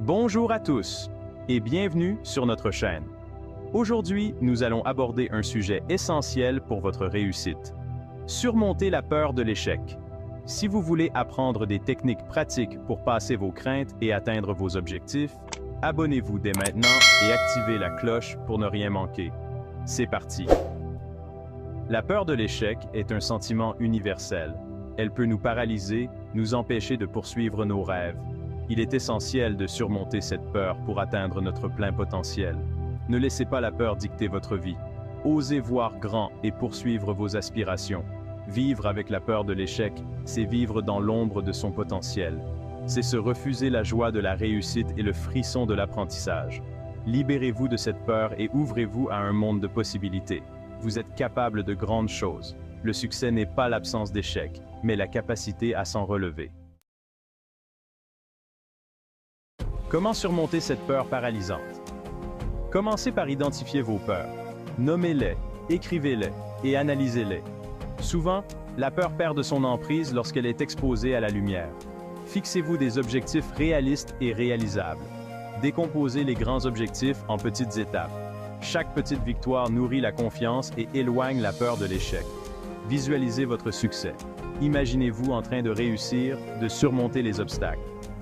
Bonjour à tous et bienvenue sur notre chaîne. Aujourd'hui, nous allons aborder un sujet essentiel pour votre réussite. Surmonter la peur de l'échec. Si vous voulez apprendre des techniques pratiques pour passer vos craintes et atteindre vos objectifs, abonnez-vous dès maintenant et activez la cloche pour ne rien manquer. C'est parti! La peur de l'échec est un sentiment universel. Elle peut nous paralyser, nous empêcher de poursuivre nos rêves. Il est essentiel de surmonter cette peur pour atteindre notre plein potentiel. Ne laissez pas la peur dicter votre vie. Osez voir grand et poursuivre vos aspirations. Vivre avec la peur de l'échec, c'est vivre dans l'ombre de son potentiel. C'est se refuser la joie de la réussite et le frisson de l'apprentissage. Libérez-vous de cette peur et ouvrez-vous à un monde de possibilités. Vous êtes capable de grandes choses. Le succès n'est pas l'absence d'échecs, mais la capacité à s'en relever. Comment surmonter cette peur paralysante? Commencez par identifier vos peurs. Nommez-les, écrivez-les et analysez-les. Souvent, la peur perd de son emprise lorsqu'elle est exposée à la lumière. Fixez-vous des objectifs réalistes et réalisables. Décomposez les grands objectifs en petites étapes. Chaque petite victoire nourrit la confiance et éloigne la peur de l'échec. Visualisez votre succès. Imaginez-vous en train de réussir, de surmonter les obstacles.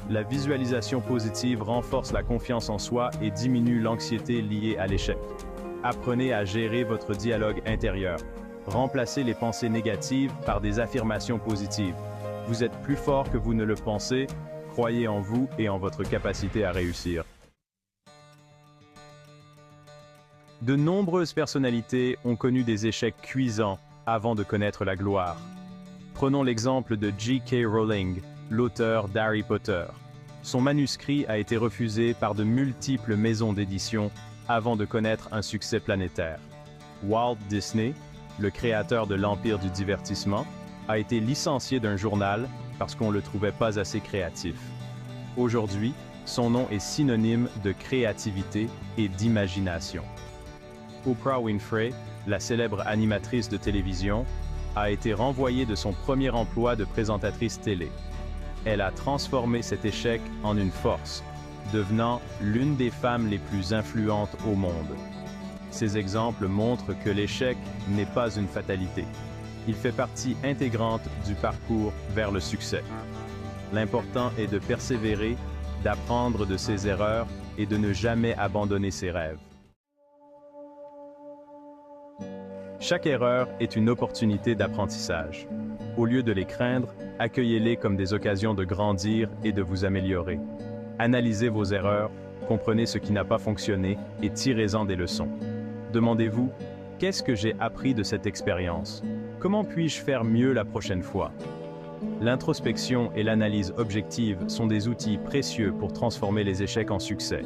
La visualisation positive renforce la confiance en soi et diminue l'anxiété liée à l'échec. Apprenez à gérer votre dialogue intérieur. Remplacez les pensées négatives par des affirmations positives. Vous êtes plus fort que vous ne le pensez. Croyez en vous et en votre capacité à réussir. De nombreuses personnalités ont connu des échecs cuisants avant de connaître la gloire. Prenons l'exemple de J.K. Rowling, l'auteur d'Harry Potter. Son manuscrit a été refusé par de multiples maisons d'édition avant de connaître un succès planétaire. Walt Disney, le créateur de l'Empire du divertissement, a été licencié d'un journal parce qu'on ne le trouvait pas assez créatif. Aujourd'hui, son nom est synonyme de créativité et d'imagination. Oprah Winfrey, la célèbre animatrice de télévision, a été renvoyée de son premier emploi de présentatrice télé. Elle a transformé cet échec en une force, devenant l'une des femmes les plus influentes au monde. Ces exemples montrent que l'échec n'est pas une fatalité. Il fait partie intégrante du parcours vers le succès. L'important est de persévérer, d'apprendre de ses erreurs et de ne jamais abandonner ses rêves. Chaque erreur est une opportunité d'apprentissage. Au lieu de les craindre, accueillez-les comme des occasions de grandir et de vous améliorer. Analysez vos erreurs, comprenez ce qui n'a pas fonctionné et tirez-en des leçons. Demandez-vous, qu'est-ce que j'ai appris de cette expérience? Comment puis-je faire mieux la prochaine fois? L'introspection et l'analyse objective sont des outils précieux pour transformer les échecs en succès.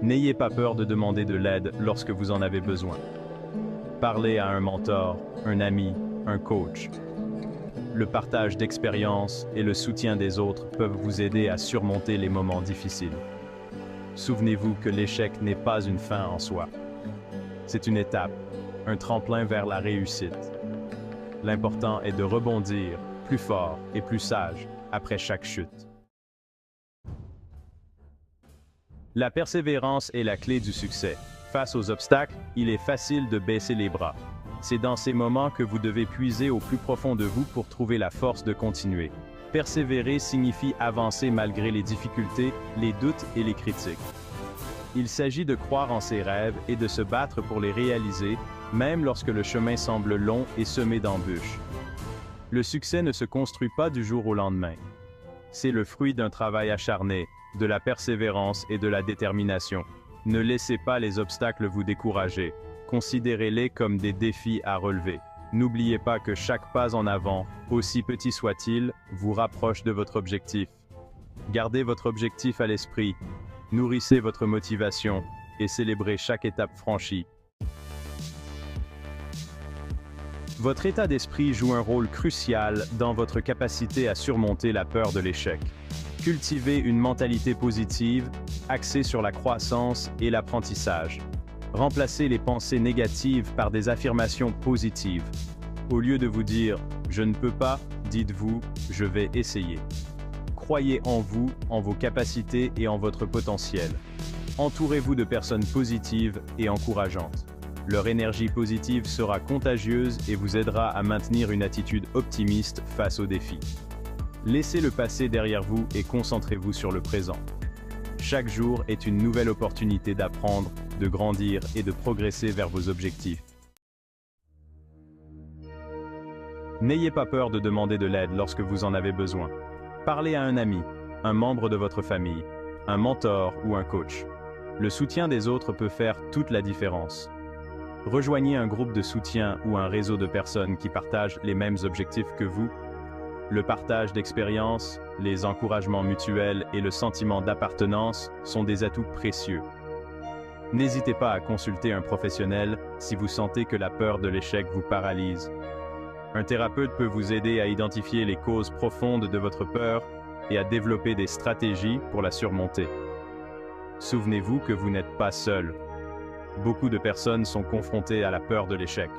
N'ayez pas peur de demander de l'aide lorsque vous en avez besoin. Parlez à un mentor, un ami, un coach. Le partage d'expériences et le soutien des autres peuvent vous aider à surmonter les moments difficiles. Souvenez-vous que l'échec n'est pas une fin en soi. C'est une étape, un tremplin vers la réussite. L'important est de rebondir plus fort et plus sage après chaque chute. La persévérance est la clé du succès. Face aux obstacles, il est facile de baisser les bras. C'est dans ces moments que vous devez puiser au plus profond de vous pour trouver la force de continuer. Persévérer signifie avancer malgré les difficultés, les doutes et les critiques. Il s'agit de croire en ses rêves et de se battre pour les réaliser, même lorsque le chemin semble long et semé d'embûches. Le succès ne se construit pas du jour au lendemain. C'est le fruit d'un travail acharné, de la persévérance et de la détermination. Ne laissez pas les obstacles vous décourager. Considérez-les comme des défis à relever. N'oubliez pas que chaque pas en avant, aussi petit soit-il, vous rapproche de votre objectif. Gardez votre objectif à l'esprit, nourrissez votre motivation et célébrez chaque étape franchie. Votre état d'esprit joue un rôle crucial dans votre capacité à surmonter la peur de l'échec. Cultivez une mentalité positive, axée sur la croissance et l'apprentissage. Remplacez les pensées négatives par des affirmations positives. Au lieu de vous dire « je ne peux pas », dites-vous « je vais essayer ». croyez en vous, en vos capacités et en votre potentiel. Entourez-vous de personnes positives et encourageantes. Leur énergie positive sera contagieuse et vous aidera à maintenir une attitude optimiste face aux défis. Laissez le passé derrière vous et concentrez-vous sur le présent. Chaque jour est une nouvelle opportunité d'apprendre, de grandir et de progresser vers vos objectifs. N'ayez pas peur de demander de l'aide lorsque vous en avez besoin. Parlez à un ami, un membre de votre famille, un mentor ou un coach. Le soutien des autres peut faire toute la différence. Rejoignez un groupe de soutien ou un réseau de personnes qui partagent les mêmes objectifs que vous. Le partage d'expériences, les encouragements mutuels et le sentiment d'appartenance sont des atouts précieux. N'hésitez pas à consulter un professionnel si vous sentez que la peur de l'échec vous paralyse. Un thérapeute peut vous aider à identifier les causes profondes de votre peur et à développer des stratégies pour la surmonter. Souvenez-vous que vous n'êtes pas seul. Beaucoup de personnes sont confrontées à la peur de l'échec.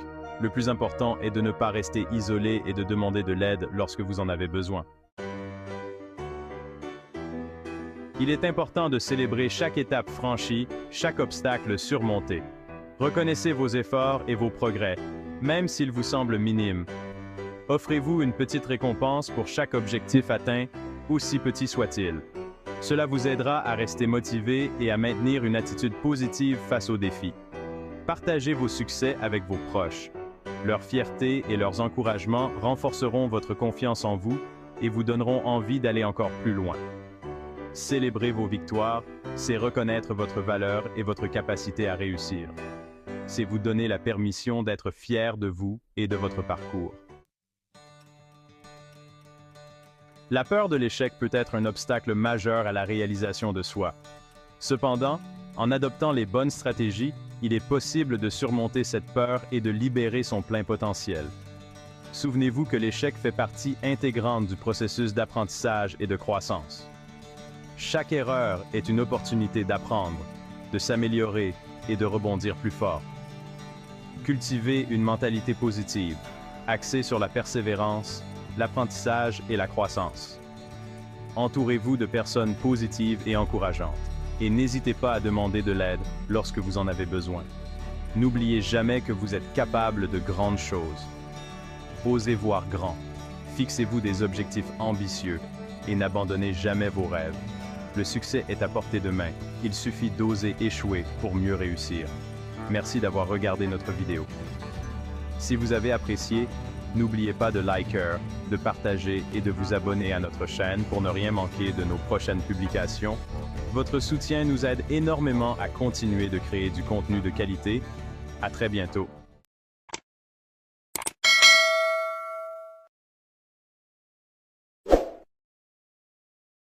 Le plus important est de ne pas rester isolé et de demander de l'aide lorsque vous en avez besoin. Il est important de célébrer chaque étape franchie, chaque obstacle surmonté. Reconnaissez vos efforts et vos progrès, même s'ils vous semblent minimes. Offrez-vous une petite récompense pour chaque objectif atteint, aussi petit soit-il. Cela vous aidera à rester motivé et à maintenir une attitude positive face aux défis. Partagez vos succès avec vos proches. Leur fierté et leurs encouragements renforceront votre confiance en vous et vous donneront envie d'aller encore plus loin. Célébrer vos victoires, c'est reconnaître votre valeur et votre capacité à réussir. C'est vous donner la permission d'être fier de vous et de votre parcours. La peur de l'échec peut être un obstacle majeur à la réalisation de soi. Cependant, en adoptant les bonnes stratégies, il est possible de surmonter cette peur et de libérer son plein potentiel. Souvenez-vous que l'échec fait partie intégrante du processus d'apprentissage et de croissance. Chaque erreur est une opportunité d'apprendre, de s'améliorer et de rebondir plus fort. Cultivez une mentalité positive, axée sur la persévérance, l'apprentissage et la croissance. Entourez-vous de personnes positives et encourageantes, et n'hésitez pas à demander de l'aide lorsque vous en avez besoin. N'oubliez jamais que vous êtes capable de grandes choses. Osez voir grand, fixez-vous des objectifs ambitieux et n'abandonnez jamais vos rêves. Le succès est à portée de main, il suffit d'oser échouer pour mieux réussir. Merci d'avoir regardé notre vidéo. Si vous avez apprécié, n'oubliez pas de liker, de partager et de vous abonner à notre chaîne pour ne rien manquer de nos prochaines publications. Votre soutien nous aide énormément à continuer de créer du contenu de qualité. À très bientôt.